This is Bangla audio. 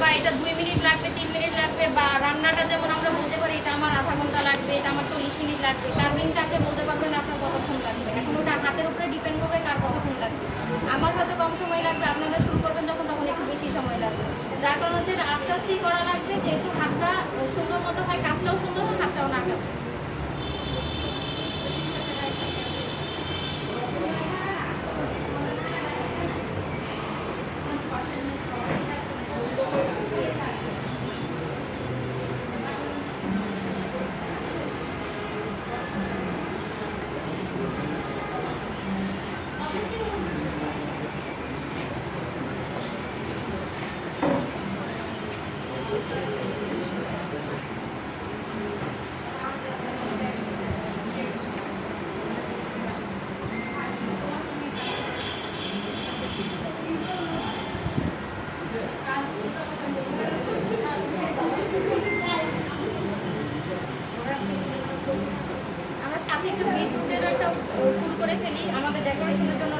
বা এটা 2 মিনিট লাগবে, 3 মিনিট লাগবে, বা রান্নাটা যেমন আমরা বলতে পারি এটা আমার আধা ঘন্টা লাগবে, এটা আমার 40 মিনিট লাগবে, কার্ভিংটা আপনি বলতে পারবেন আপনার কতক্ষণ লাগবে। এখন ওটা হাতের উপরে ডিপেন্ড করবে কার কতক্ষণ লাগবে। আমার হয়তো কম সময় লাগবে, আপনাদের শুরু করবেন তখন একটু বেশি সময় লাগবে। যার কারণ হচ্ছে এটা আস্তে আস্তেই করা লাগবে, যেহেতু হাতটা সুন্দর মতো হয়, কাজটাও সুন্দর হয়, হাতটাও না কাটে। আমরা সাথে একটু বিটরুটের একটা ফুল করে ফেলি আমাদের ডেকোরেশনের জন্য